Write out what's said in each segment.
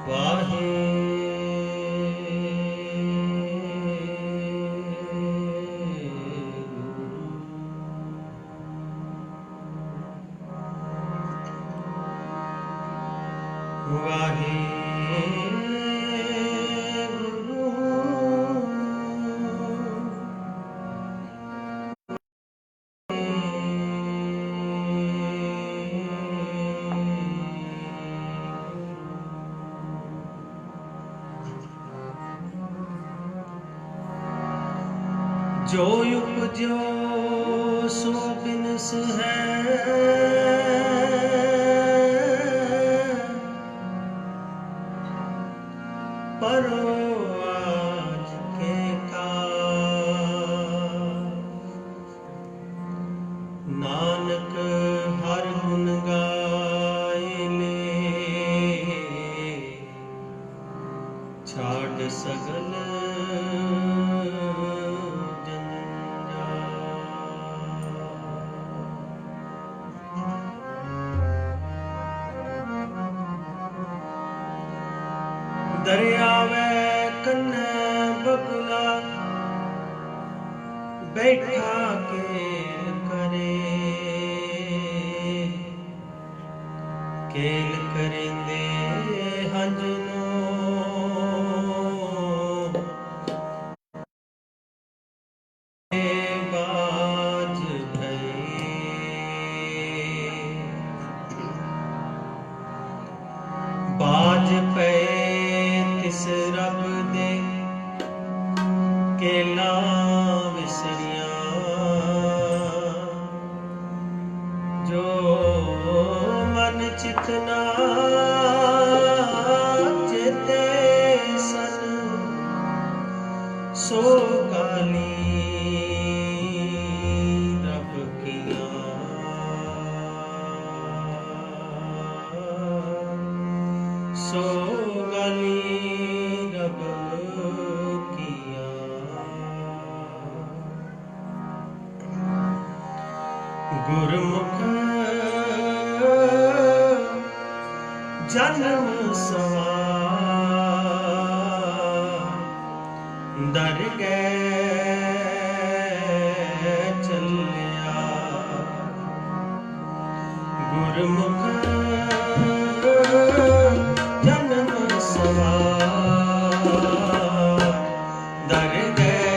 वाहे वाहे जो उपजो सो बिनस है, परो आज के नानक हर गुण गाए ले, छाड़ सगल दरियावे कन्ने बगुला बैठा के करे, केल करेंदे हंजनो बाज भये, बाज पे तिस रब दे केला विसरिया, जो मन चितना चेते सन, सो काली रब किया, सो गाली रब किया। गुरमुख जन्म सवार दर गए चलिया, गुरमुख जन्म सवार दर गए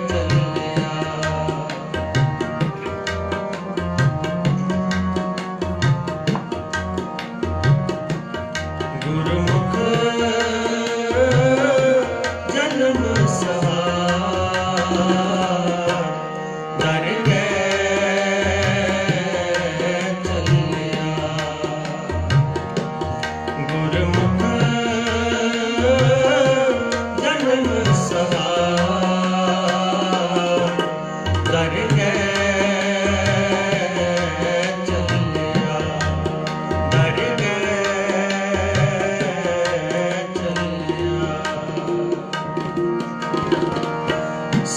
चलिया, गुरमुख जन्म सवार दर गुरमुख जन्म सवार दर चलिया, दर चलिया।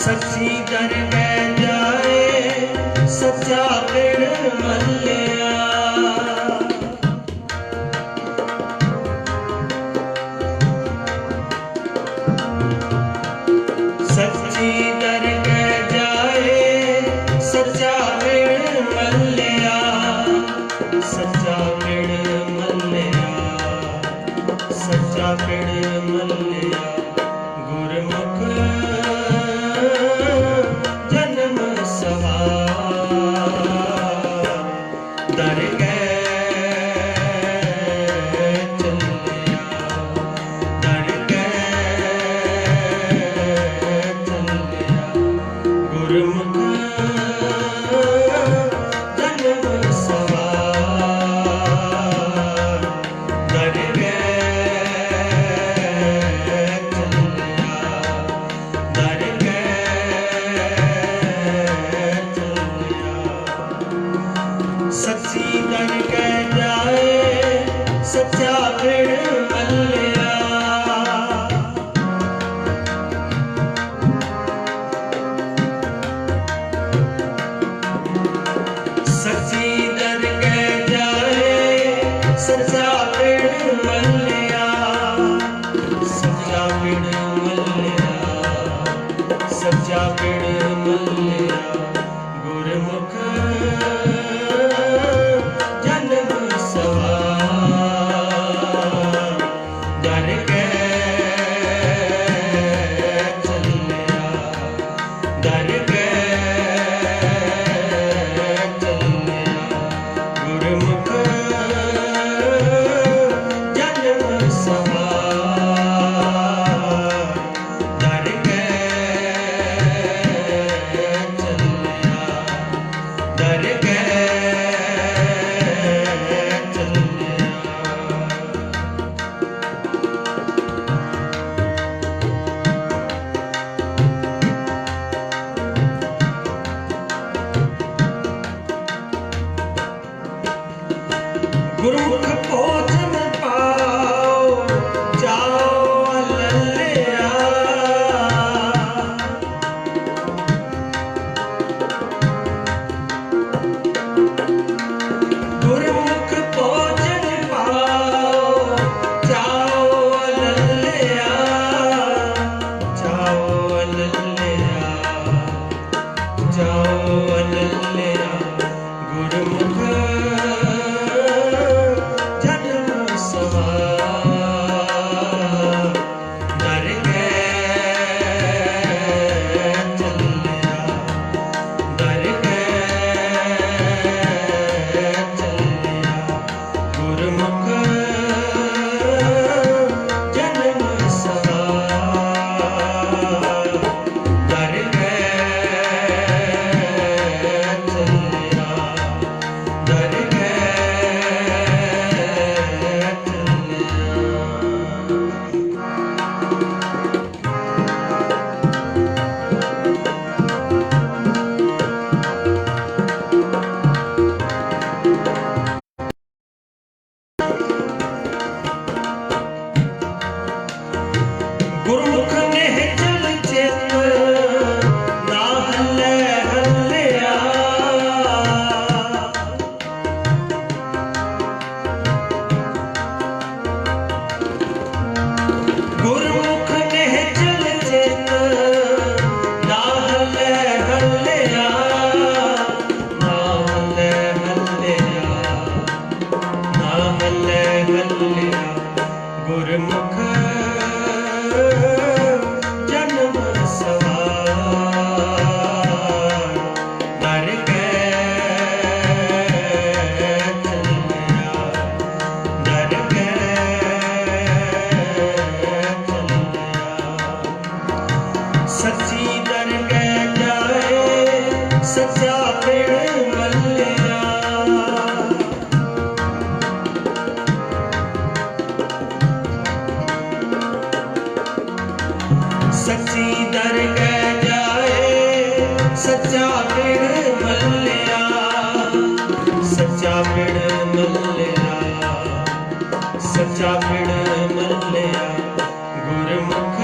सच्ची दर जाए सच्चा पिण मल्लिया, सच्ची दर जाए सच्चा पिण मल्लिया, सच्चा पिण मल्लिया, सच्चा पिण मल्लिया, गुरमुख जन्म सवार दर चलिया, दर चलिया, गुरमुख जन्म सवार दर चलिया, दर चलिया। सच्ची दर जाए सच्चा पिण मल्लिया, सच्ची दर जाए सच्चा पिण दर गए चलिया। गुरुमुख भोजन पाओ जाओ ललिया। गुरुमुख भोजन पाओ जाओ ललिया। जाओ ललिया जाओ ललिया। गुरुमुख गुरुमुख ने चल चेत ना हल्ले हल्लिया। गुरुमुख ने चल चेत ना हल्ले हल्लिया। ना हल्ले हल्लिया ना हल्ले हल्लिया। गुरुमुख जन्म सवार दर गए चलिया। दर गए चलिया। सच्ची दर गए जाए सच्चा पेड़ मलिया। सच्ची दर गए जाए सच्चा पेड़ मलिया। सच्चा पेड़ मलिया सच्चा पेड़ मलिया। गुरुमुख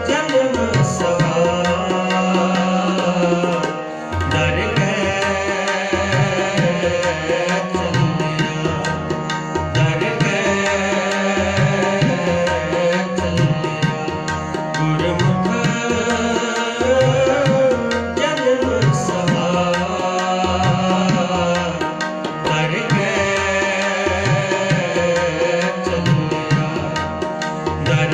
जन्म सवार दर गए चलिया। दर गुरुमुख जन्म सवार दर गए चलिया। दर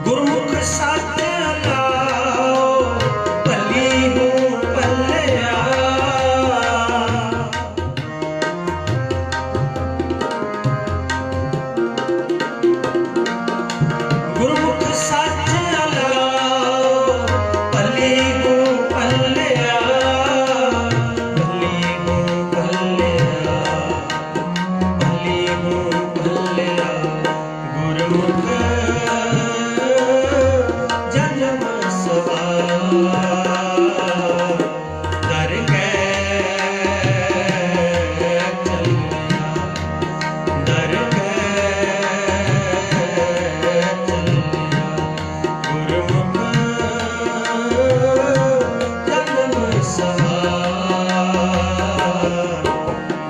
गुरुमुख साथ लाओ पली हूँ पलिया। गुरुमुख साथ लाओ पली हूँ पलिया। पली हूँ पलिया पली हूँ पलिया। गुरुमुख जन्म सवार दर गए चलिया। दर गए चलिया। गुरुमुख जन्म सवार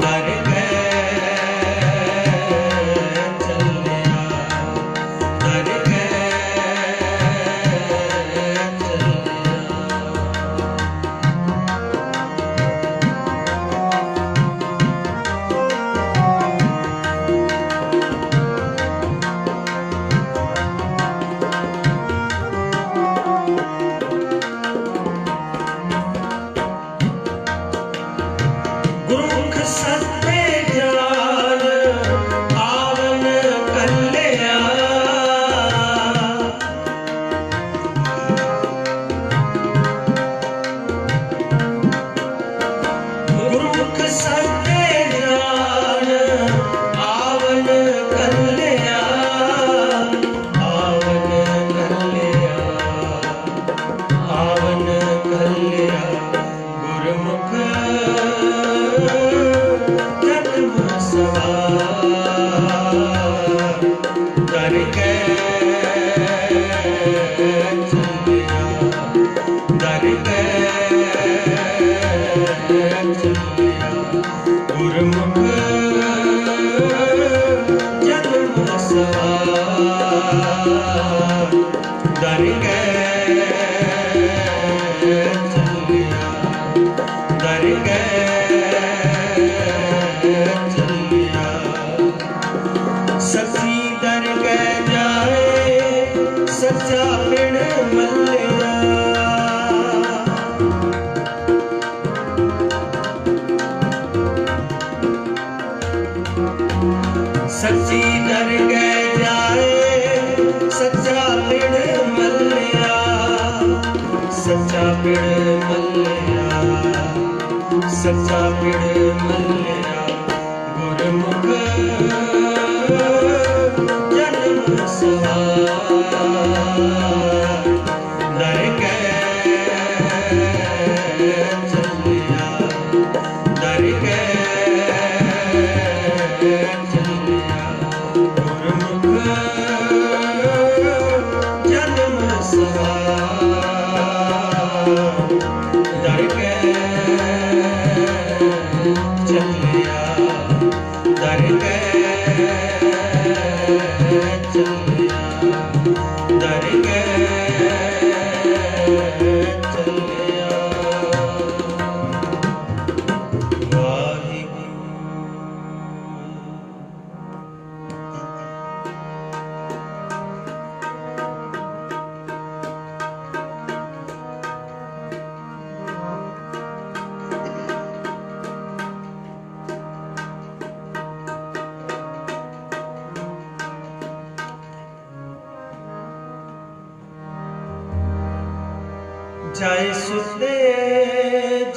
दर गए चलिया। चलिया दर के चलिया गुरमुख जन्म सवार दर के चलिया दर के चलिया सच्ची दर के जाए सच्चा पिण मल्लिया सच्ची दर के जाए सच्चा पिण मल्लिया सच्चा पिण मल्लिया सच्चा पिण मल्लिया गुरमुख जन्म सवार दर के चलिया दर के चलिया गुरमुख जन्म सवार दर के चलिया दर के चलिया दर के चलिया वाहिगुरू जय सुते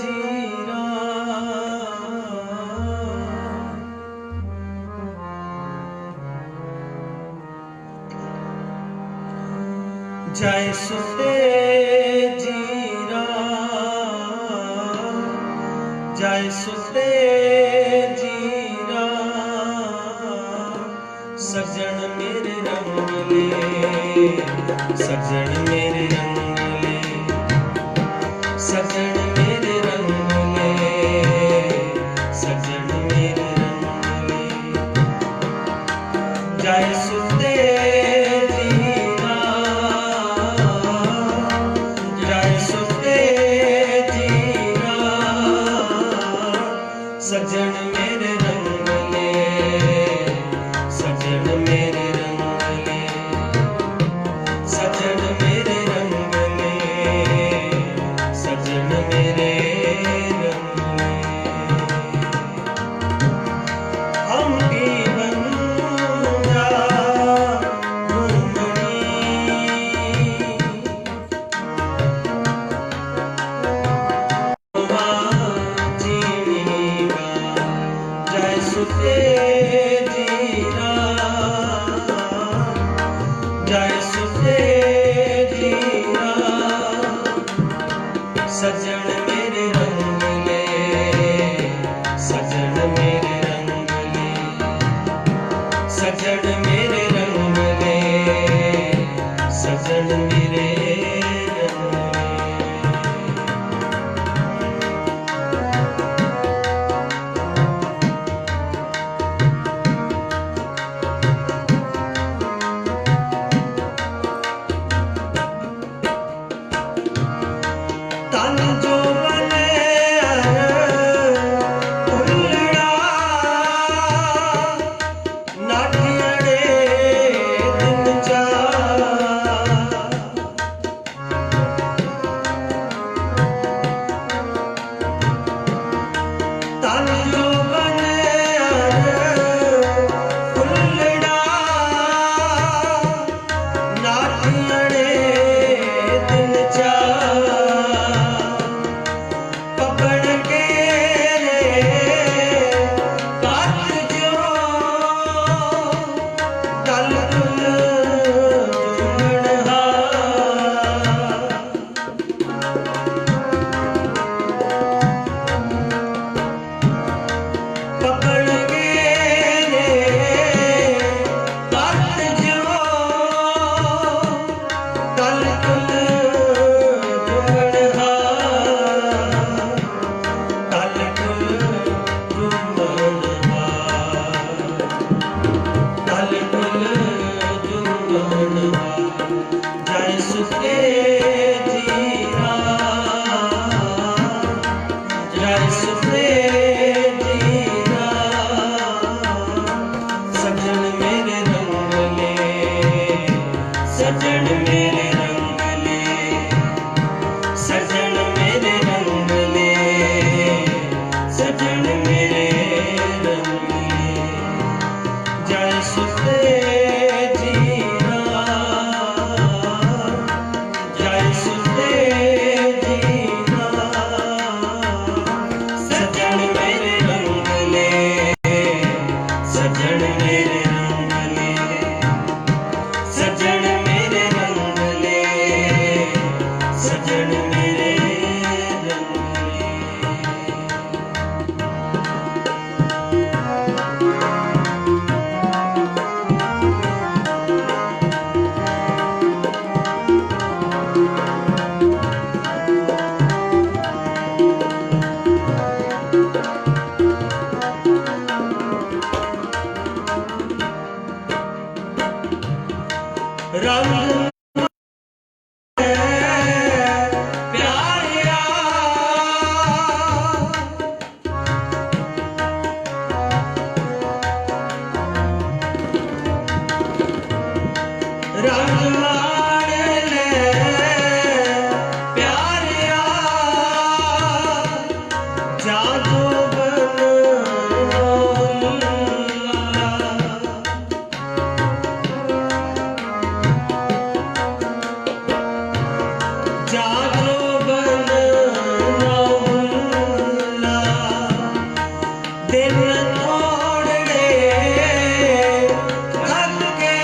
जीरा जय सुते जीरा जय सुते जीरा सजन मेरे रंगले सजन मेरे रंगले सजन मेरे रंगले सजन मेरे रंगले जय सुते जीरा जय सुते जीरा सजन मेरे रंगले सजन मेरे रंगले सजन मेरे रंगले सजन मेरे रंगले हम की बंजा घूमनी जीवा जय सुते जीरा जय सुते जीरा सजन मेरे रंगले सजन मेरे रंगले सजन मेरे रंगले सजन मेरे रंगले जय सुखे जीरा जय सुखे जीरा सजन मेरे रंगले सजन मेरे रंगले सजन मेरे रंगले सजन मेरे रंगले जय सुखे जीरा जय सुखे जीरा सजन मेरे रंगले सजन मेरे रंगले सजन मेरे रंगले सजन मेरे रंगले रंग प्यारिया रंग लाडले प्यारिया जादू जादू बनना दिल तोड़ दे थक के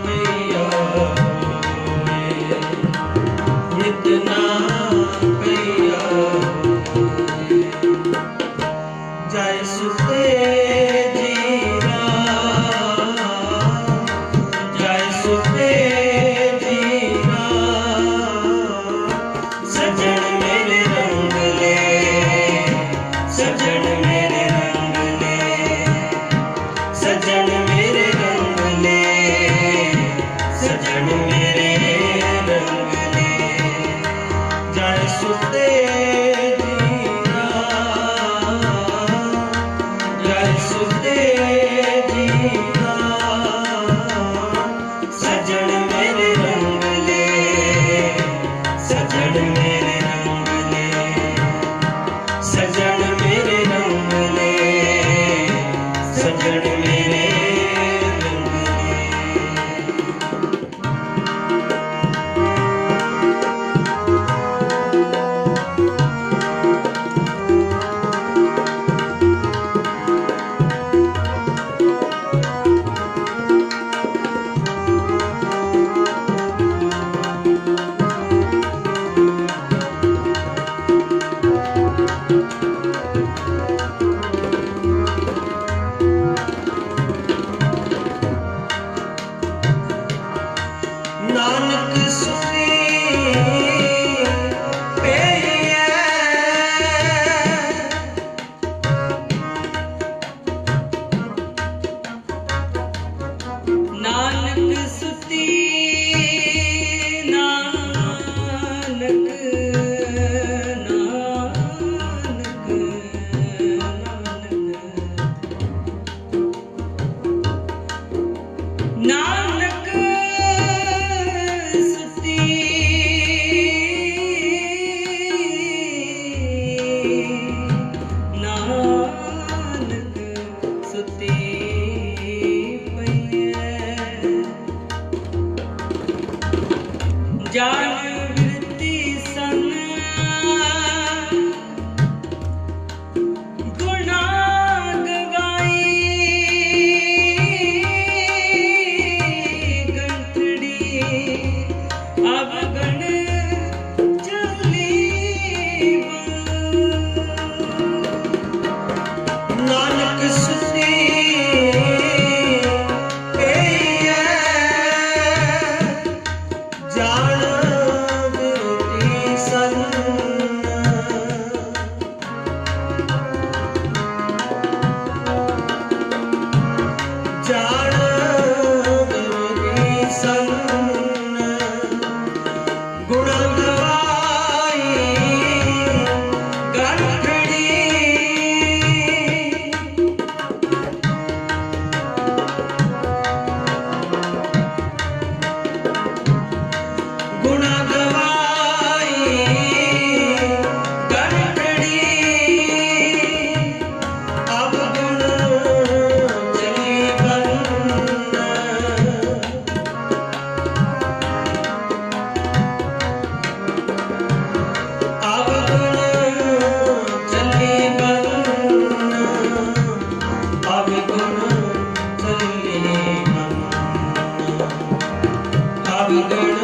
पैया होए, नित ना पैया होए। जय सुते जीरा, जय सुते जीरा, सजन मेरे रंग ले, सजन मेरे रंग ले, सजन मेरे रंग ले, सजन मेरे रंग ले। जय सुते जीरा, जय सुते जीरा, सजन मेरे रंग ले, सजन मेरे रंग ले, सजन मेरे रंग ले, सजन मेरे रंग ले। नानक सुनी पेये, नानक सुती, नानक नानक नानक सुती, नानक सुती पईए। जान विरती सन गुना गवाई, गंठड़ी अब गण चली नानक सुती पेये, जान विरती सन, जान विरती सन, गुण गवाई गंठड़ी, गुण गवाई गंठड़ी, अब गुण चली बन, अब गुण चली बन, अब गुण चली बन, अब गुण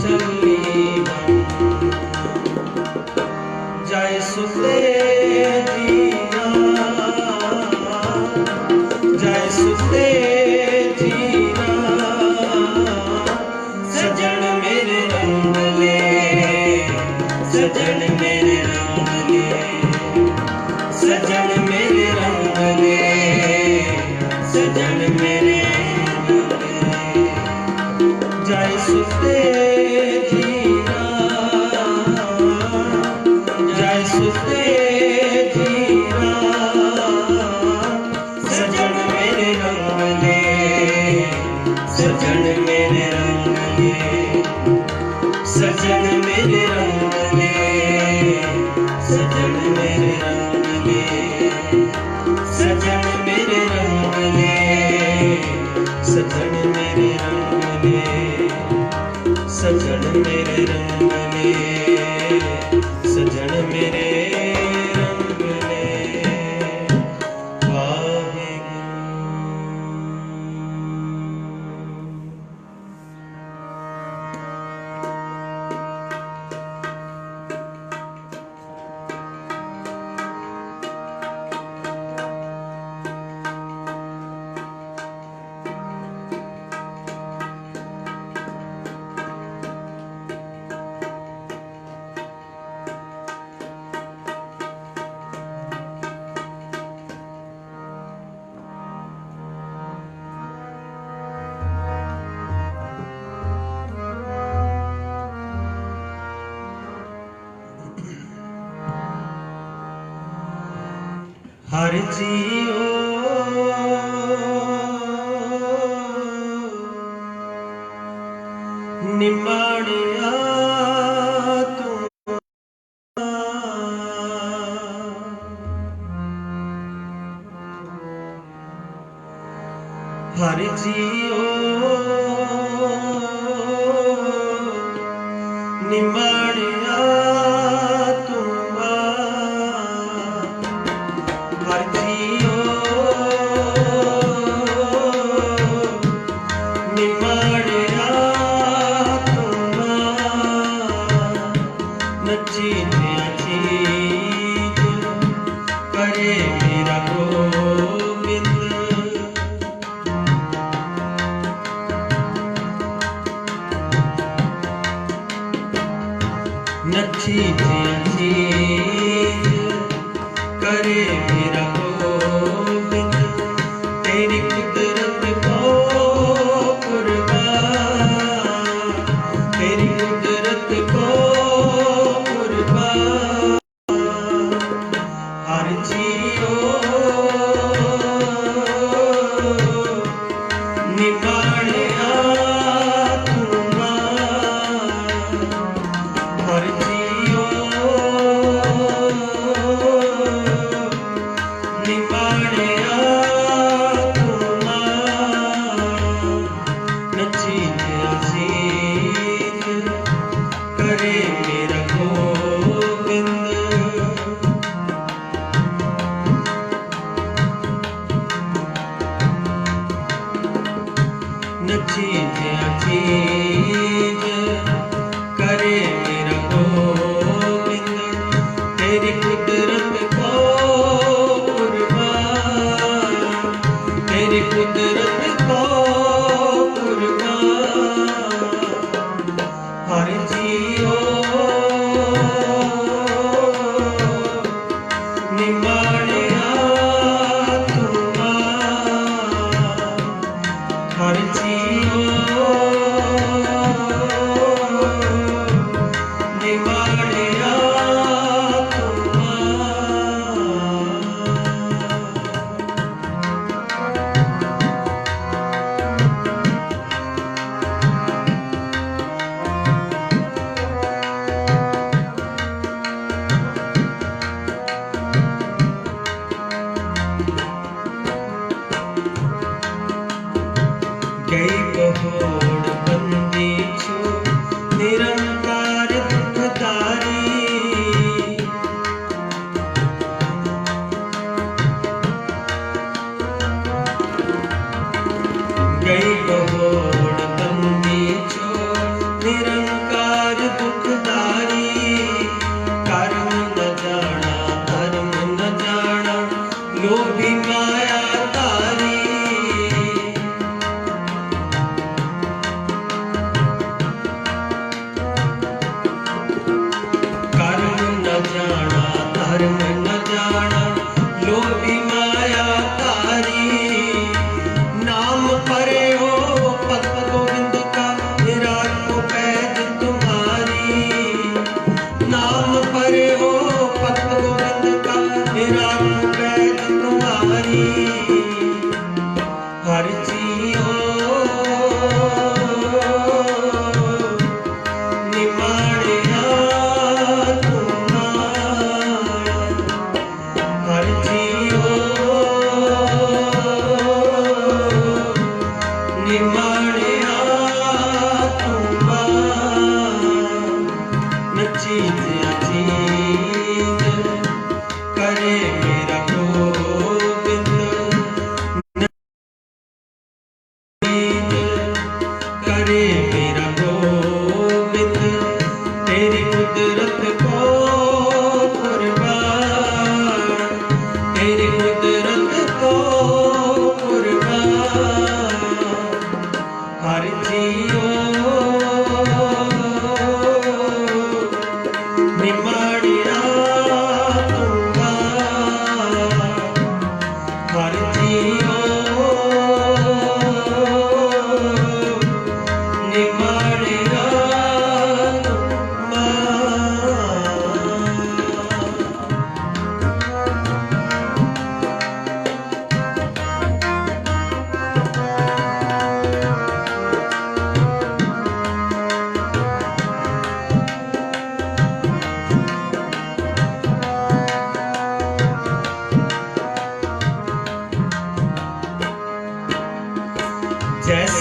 चली बन। जय सुते जीरा, जय सुते जीरा, सजन मेरे रंग ले, सजन मेरे रंग ले, सजन मेरे रंग ले, सजन मेरे रंग ले। जय सुते जीरा, जय सुते जीरा, सजन मेरे रंग ले, सजन मेरे रंग ले, सजन मेरे रंग ले, सजन मेरे रंग ले, सजन मेरे रंग ले, सजन मेरे रंग ले, सजन मेरे रंग ले, सजन मेरे रंग ले। वाहेगुरु। हर जियो निमाणिया तू हर जियो निमाणिया तू हर जियो निमाणिया तू नची चीज करे मेरा गोविंद नची चीज करे मेरा गोविंद तेरी कुदरत को कुर्बान तेरी कुदरत को कुर्बान हर जियो निमाणिया तू हर जियो निमाणिया तू नची चीज करे मेरा गोविंद नची चीज करे मेरा गोविंद तेरी कुदरत को कुर्बान तेरी कुदरत को कुर्बान हर जियो निमाणिया तू हर जियो निमाणिया तू गई बहोड़ बंदी छो निरंकार दुखदारी गई बहोड़ बंदी छो निरंकार दुखदारी कर्म न जाना धर्म न जाना लोभी माया तारी जाना धर्म न जाना लोभी माया तारी नाम परे हो भक्त गोविंद का निराल को कैद तुम्हारी नाम परे हो भक्त गोविंद का निराल को कैद तुम्हारी हर जियो निमाणिया हर जियो निमाणिया तू नची चीज करे मेरा गोविंद चीज करे मेरा गोविंद तेरी कुदरत को कुर्बान तेरी कुदरत को कुर्बान हर जियो निमाणिया तू हर जियो निमाणिया तू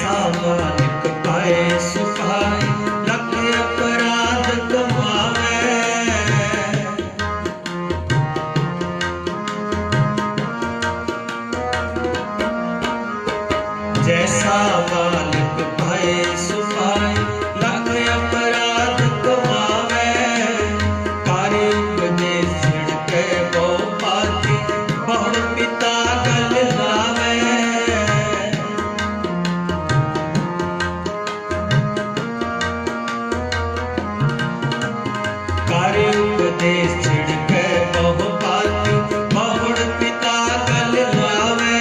मालिक पाए सुखाए लख अपराध कमावे जैसा मालिक पाए सुखाए लख अपराध कमावे कार्य उपदेश छिड़के बहु पाती बहु पिता गल लावे कार्य उपदेश छिड़के बहु पाती बहु पिता गल लावे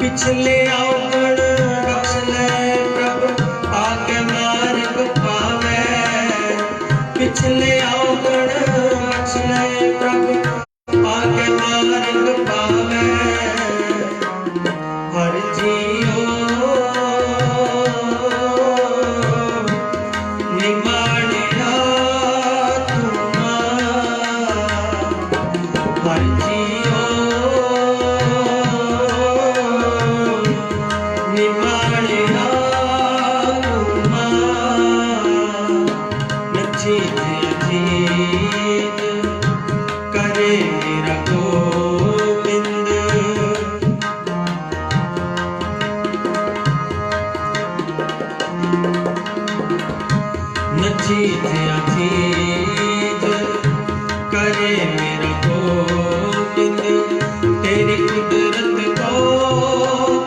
पिछले अवगुण बख्श ले प्रभु आगे मार्ग पावे पिछले अवगुण बख्श ले प्रभु आगे मार्ग पावे हर जियो निमाणिया तुमा हर जियो निमाणिया तुमा नचीत अजीत करे मेरा गोविंद नचीत अजीत करे मेरा गोविंद तेरी कुदरत को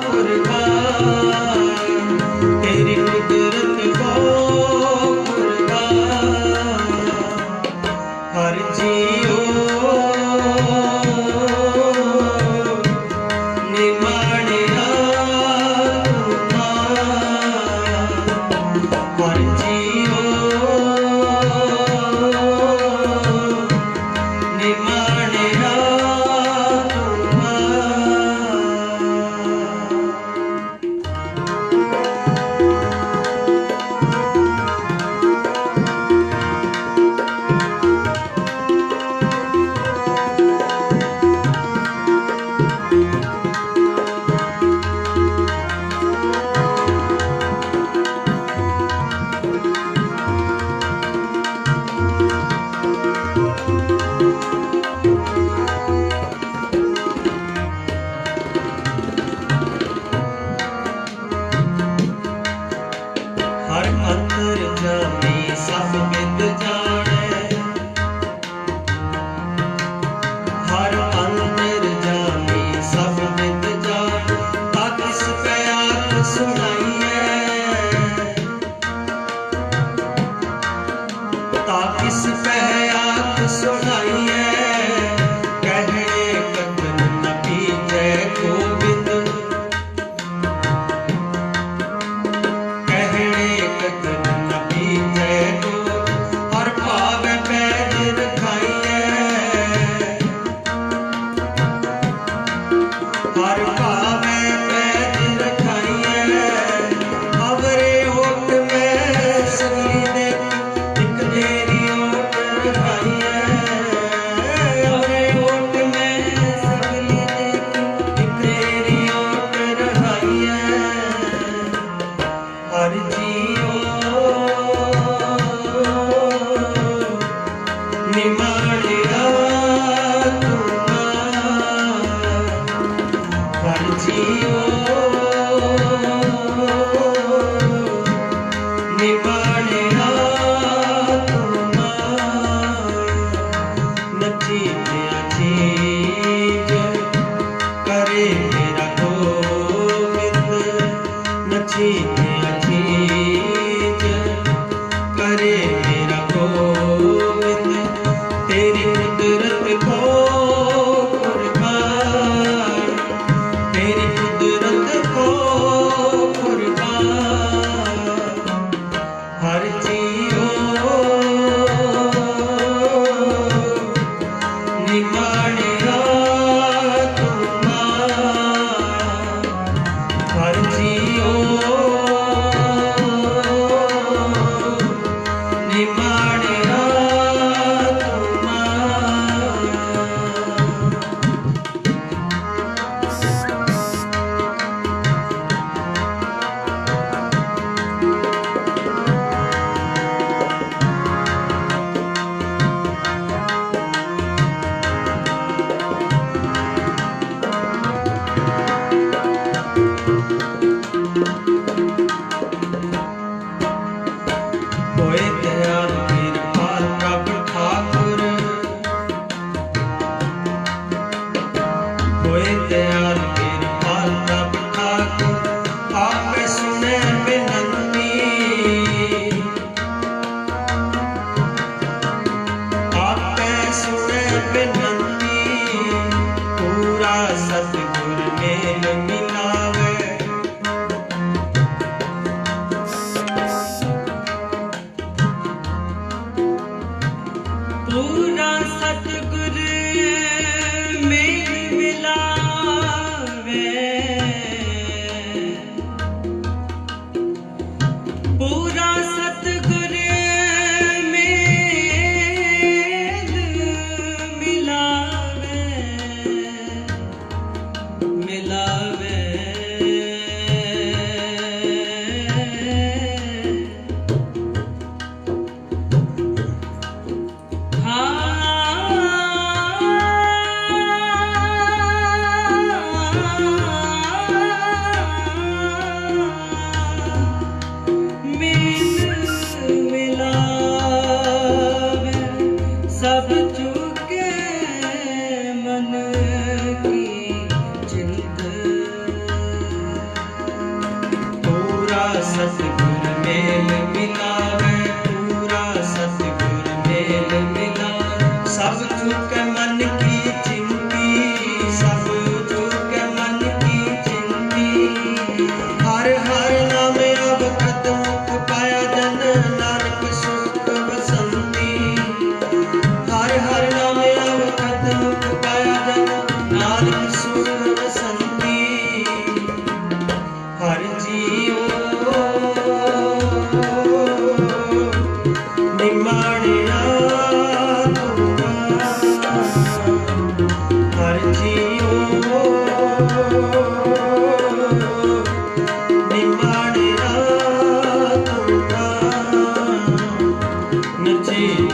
कुर्बान तेरी कुदरत को कुर्बान हर जियो निमाणिया तुमा हर जियो निमाणिया तुमा हर अंतर जाने सब विद जाने हर अंतर जाने सब विद जाने ताकिस पे आग सुनाइए ताकिस पे आग सुनाइए कहने कतन न पीजे गोविंद कहने कतन न पीजे गो हर भाव पैज रखाइए हर भाव पैज रखाइए अवरे ओट में सगली दे एक तेरी ओट रखाइए अवरे ओट में सगली दे एक तेरी ओट रखाइए हर जियो निमाणिया तुमा हर जियो निमाणिया तुमा नचीत अजीज करे मेरा गोविंद नचीत अजीज करे मेरा गोविंद तेरी कुदरत को कुर्बान तेरी कुदरत को कुर्बान हर जियो निमाणिया तुमा हर जियो पूरा सतगुर मेल मिलावे, पूरा सतगुर मेल मिलावे। सब चूके मन की चिंती, सब चूके मन की चिंती। हर हर नाम अवगत मुख पाया जन, नानक सुख बसंती। हर हर नाम अवगत मुख पाया जन, नानक सुख बसंती। हर जीओ निमाणिया तुमा, हर जीओ निमाणिया तुमा। नचीज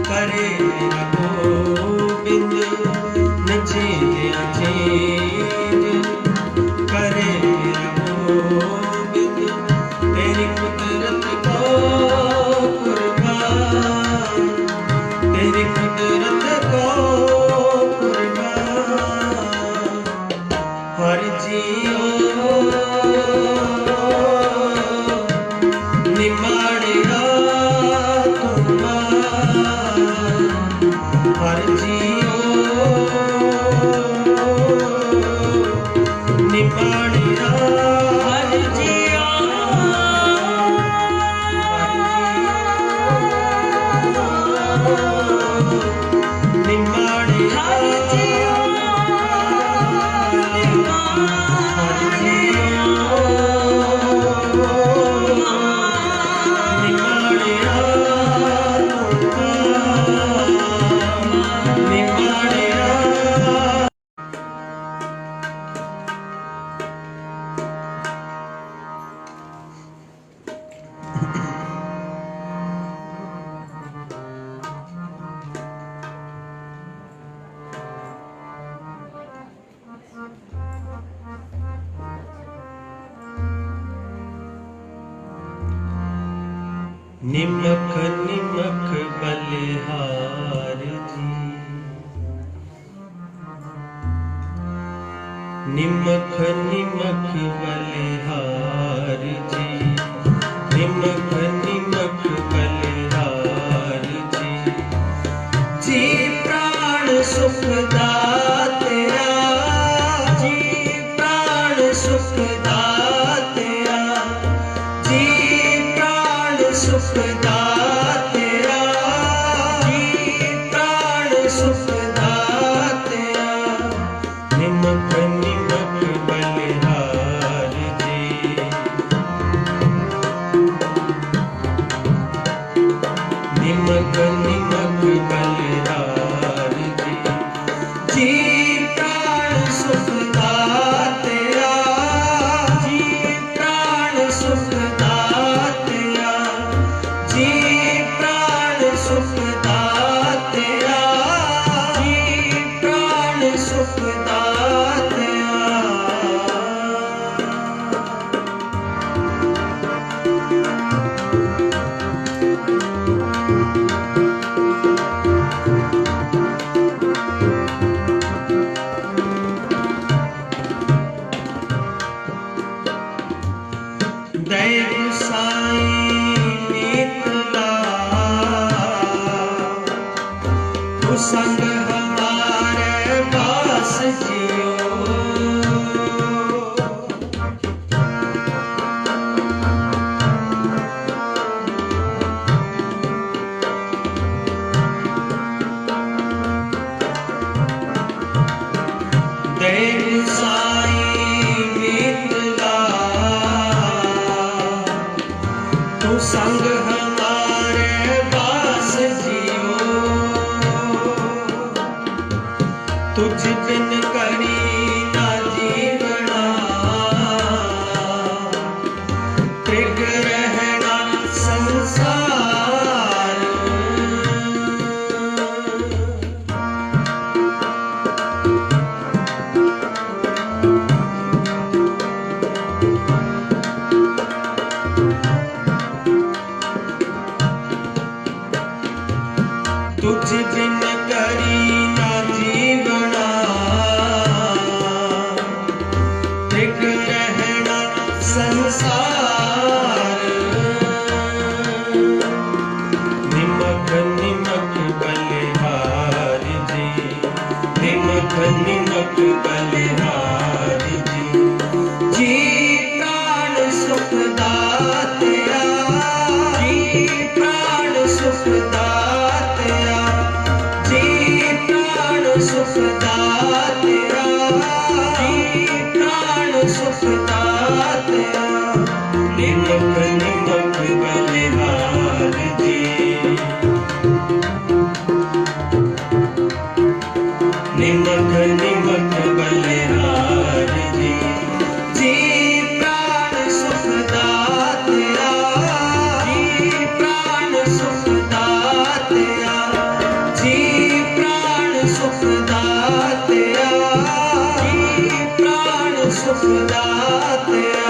करे मेरा गोबिंद, नचीज करे मेरा गोबिंद। तेरी कुदरत को कुर्बान, तेरी कुदरत को कुर्बान। हर जीओ निमाणिया तुमा, हर जीओ निमाणिया। हर जीओ निमाणिया, हर जीओ निमाणिया निमाणिया। निमख निमख बलिहार जी, निमख निमख बलिहार जी, निमख निमख बलिहार जी। जी प्राण सुख दातेरा, जी प्राण सुख दातेरा, जी प्राण सुख दातेरा, जी प्राण सुख दातेरा। निमख निमख बलिहार जी, निमख निमख बलिहार जी। जी प्राण सुख दातेरा, जी प्राण सुख दातेरा, जी प्राण सुख दातेरा, जी प्राण सुख दातेरा। दय गुसाई नीतला, तू संग हमारे पास जियो। दय गुसाई नीतला, तू संग हमारे पास जियो। दातिया निमक निमक बलिहार जी निमक निमक बलिहार जी जी प्राण सुख दातिया जी प्राण सुख दातिया जी प्राण सुख दातिया जी प्राण सुख दातिया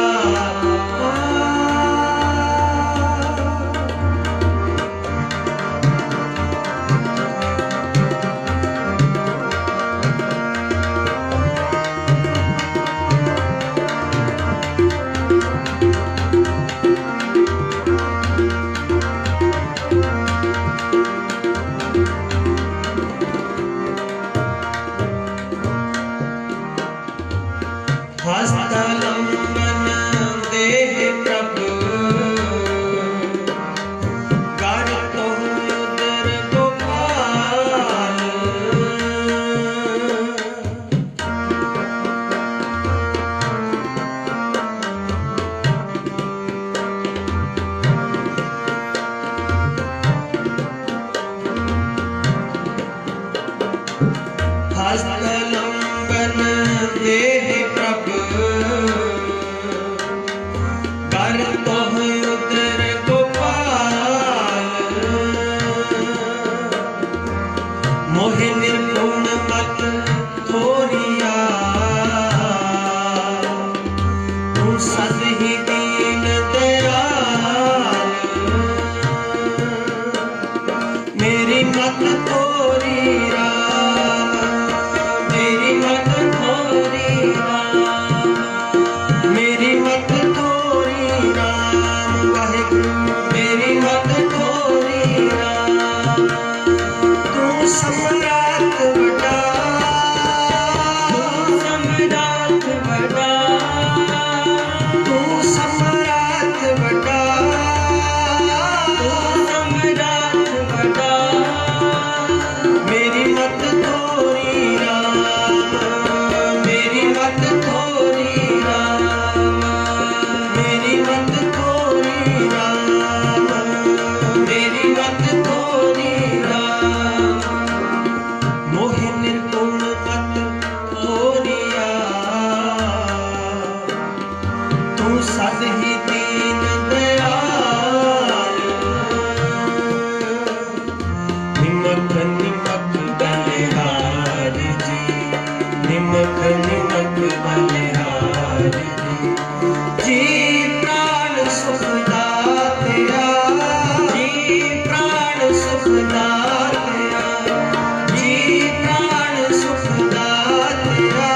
हस्तलंबन देह प्रभु कर तुम उदर गोपाल हस्तलंबन देह प्रभु कर तुम उदर गोपाल मोहि निर्गुण मत थोरिया तू सद ही दीन दयाल मेरी मत थोरी राम मेरी मत थोरी राम मेरी मत थोरी राम वाहिगुरु मेरी मत थोरी राम तू सम्राट बड़ा तू सम्राट बड़ा तू सम्राट बड़ा तू सम्राट बड़ा मेरी मत थोरी राम मेरी मत थोरी राम मेरी मत थोरी राम मेरी मत थोरी राम मोहि निर्गुण मत थोरिया तू सद ही दीन दयाल निमक निमक बलिहार जी निमक निमक बलिहार जी प्राण सुख दातिया जी प्राण सुख दातिया जी प्राण सुख दातिया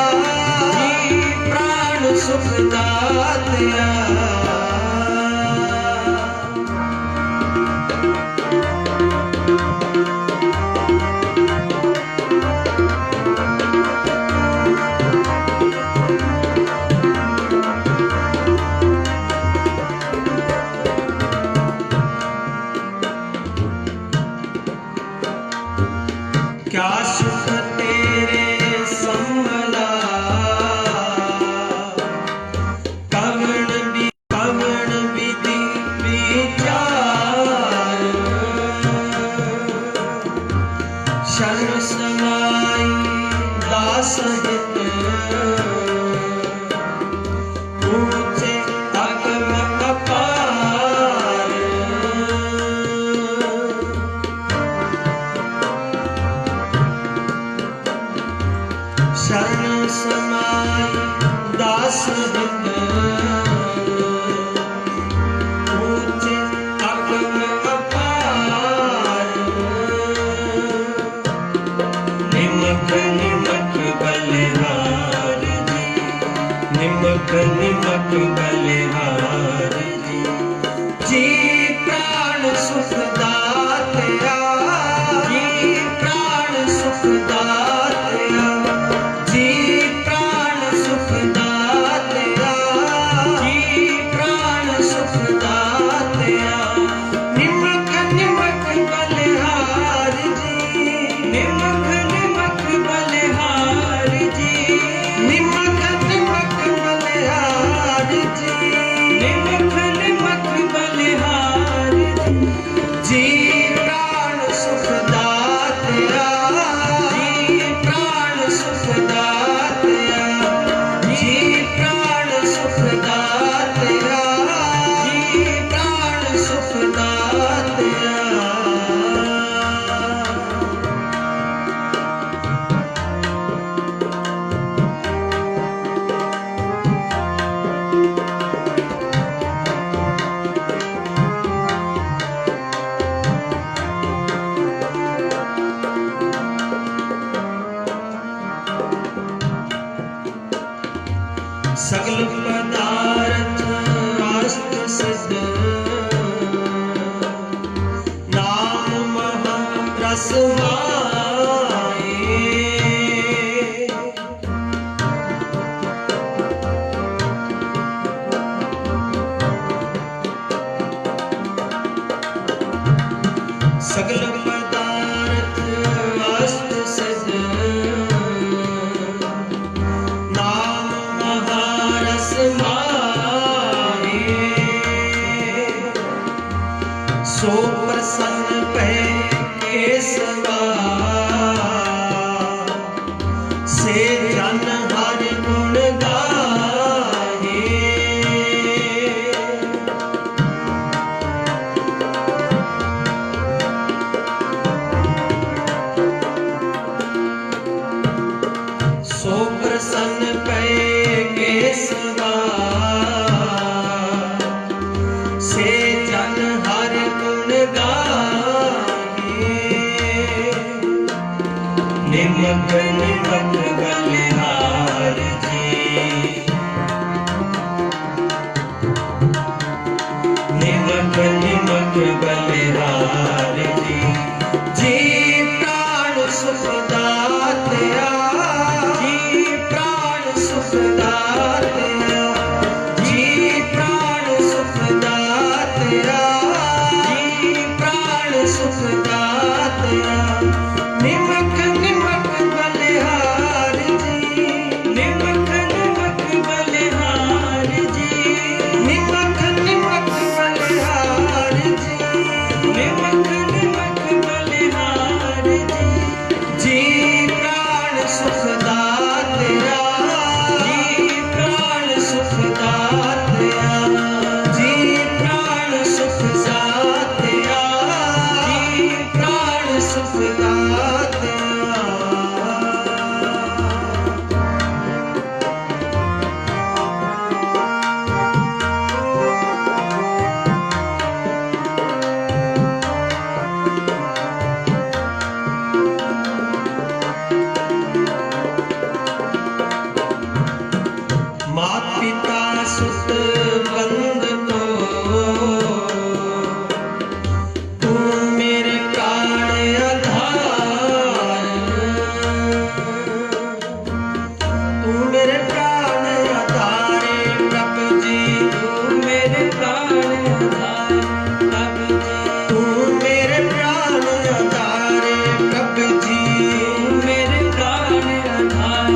जी प्राण सुख दातिया क्या सुख तेरे संभला कवण विधि विचार शरण समाई दास हित ऊंचे अगम अपार शरण समाई दास हित ऊंचे अगम अपार निमक निमक बलिहार जी निमक निमक बलिहार जी प्राण सुख दातिया जी प्राण सुख दातिया जी प्राण सुख दातिया जी प्राण सुख दातिया निमक निमक बलिहार जी निमक निमक बलिहार जी निमक निमक बलिहार जी निमक निमक बलिहार जी, निमक निमक बलिहार जी, जी प्राण सुख दातया, जी प्राण सुख दातया, जी प्राण सुख दातया, जी प्राण सुख दातया, निमक निमक बलिहार जी, निमक निमक बलिहार जी, निमक निमक बलिहार जी, निमक निमक बलिहार जी, जी प्राण सुख दातया, जी प्राण सुख दातया, जी प्राण सुख दातया, जी प्राण सुख दातया। मात पिता सुत बंद को, तू मेरे प्राण आधार, तू मेरे प्राण आधार प्रभु जी, तू मेरे प्राण आधार प्रभु जी, तू मेरे प्राण आधार प्रभु जी, तू मेरे प्राण आधार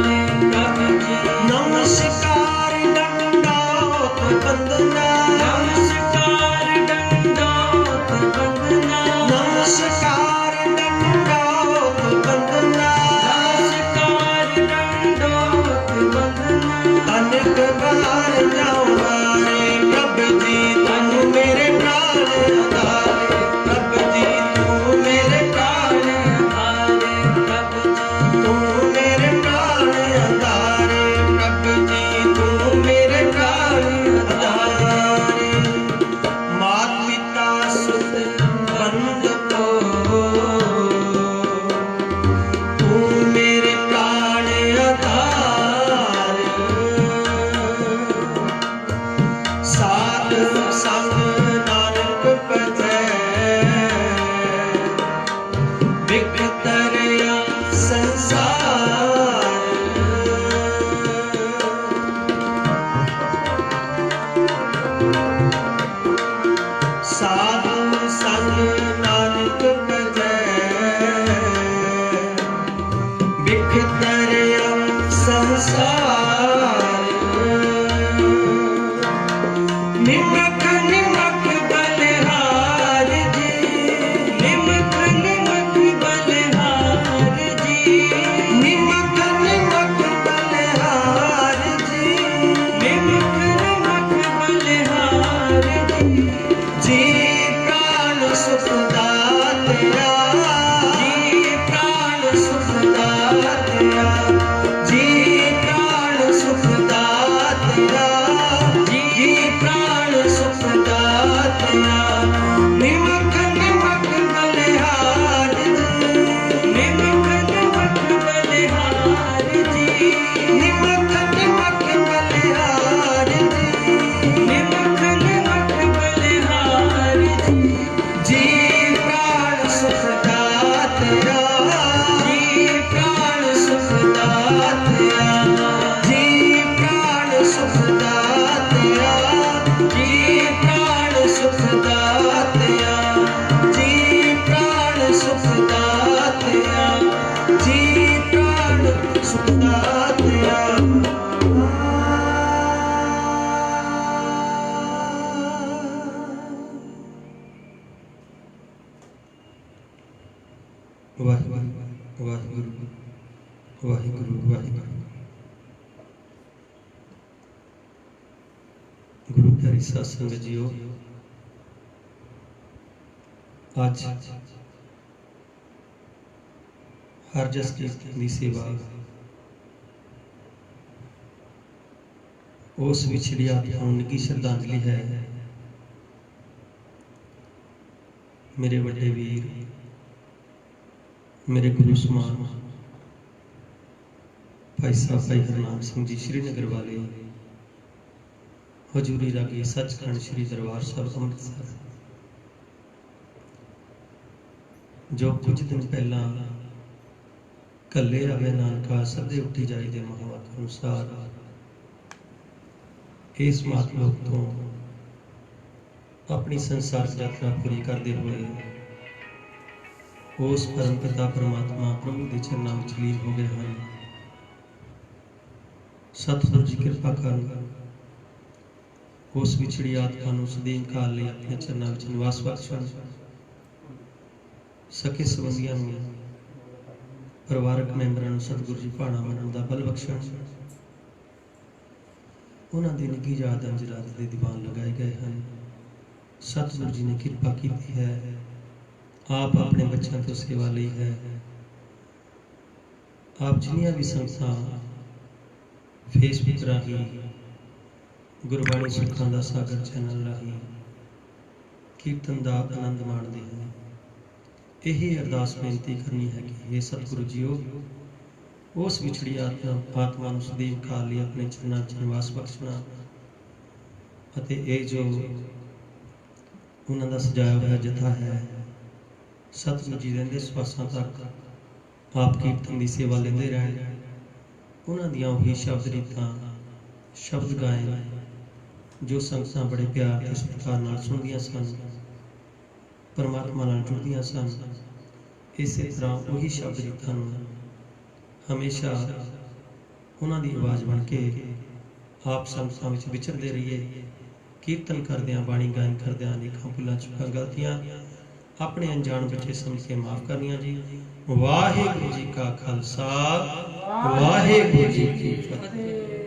प्रभु जी। नमस्कार दंडोत वंदना, नमस्कार दंडोत वंदना, नमस्कार दंडोत वंदना, नमस्कार दंडोत वंदना। अनेक बार जाऊंगारे प्रभु जी, तू मेरे प्राण आधार प्रभु जी, तू मेरे प्राण आधार प्रभु जी, तू मेरे प्राण आधार प्रभु जी, तू मेरे प्राण आधार। मात पिता सुत बंद को, तू मेरे प्राण आधार, साध संग नानक भजै, बिख तरया संसार। साधु संग नानक भजै, बिख तरया संसार। निमक निमक बलिहार जी, निमक निमक बलिहार जी, निमक निमक बलिहार जी, निमक निमक बलिहार जी, जी प्राण सुख दातया, जी प्राण सुख दातया, जी प्राण सुख दातया, जी प्राण सुख दातया। निमक निमक बलिहार जी, निमक निमक बलिहार जी, निमक निमक बलिहार जी, निमक निमक बलिहार जी, जी प्राण सुख दातया, जी प्राण सुख दातया, जी प्राण सुख दातया, जी प्राण सुख दातया, जी प्राण सुख दातया, जी प्राण सुख दातया। वाहिगुरु वाहिगुरु वाहिगुरु वाहिगुरु। गुरु प्यारी साध संगत जीओ, आज हर जस की सेवा उस विछड़ी आत्मा को निੱਘੀ श्रद्धांजलि है। मेरे बड़े वीर, मेरे गुरु समान भाई साहब भाई हरनाम सिंह जी श्रीनगर वाले, हजूरी रागी सचखंड श्री दरबार साहब अमृतसर, जो कुछ दिन पहला कले आवे नानका सदे उठी जाई दे महावाक अनुसार इस मातलोक तो अपनी संसार यात्रा पूरी करते हुए उस परम पिता परमात्मा प्रभु के चरणों में लीन हो गए हैं। सतगुरु जी कृपा कर उस विछड़ी आत्मा नूं सदैव काल लई अपने चरणों में निवास बख्शण, सके संबंधियों नूं परिवारक मैंबरां नूं सतगुरु जी भाणा मनण दा बल बख्शण, उन्हां दी निੱਘੀ याद अंज रात दे दीवान लगाए गए हैं। सतगुरु जी ने कृपा की है, आप अपने बच्चों तो सेवा ली है। आप जिन्नियां भी संगतां फेसबुक राही गुरबाणी सुखां दा सागर चैनल राही कीर्तन दा आनंद माणदे हैं, यही अरदास बेनती करनी है कि हे सतगुरु जीओ उस विछड़ी आत्मा नूं सदैव काल लई अपने चरणों च निवास बख्शना अते ये जो उन्हां दा सजाया होया जथा है सतगुरु जी रहिंदे सवासां तक आप कीर्तन की सेवा लेंदे रहण, उन्हां दियां उही शब्द रीतां शब्द गाए जो संगतां बड़े प्यार ते सत्कार नाल सुणदियां सन, परमात्मा नाल जुड़दियां सन। इस तरह उही शब्द रीतां नूं हमेशा उन्हां दी आवाज़ बन के आप संगतां विच विचरदे रहिए। कीर्तन करदियां बाणी गायन करदियां अनेकां भुलां चुकां गलतियां अपने अनजान बच्चे समझ के माफ करनियां जी। वाहिगुरू जी का खालसा वाहिगुरू जी की फतेह।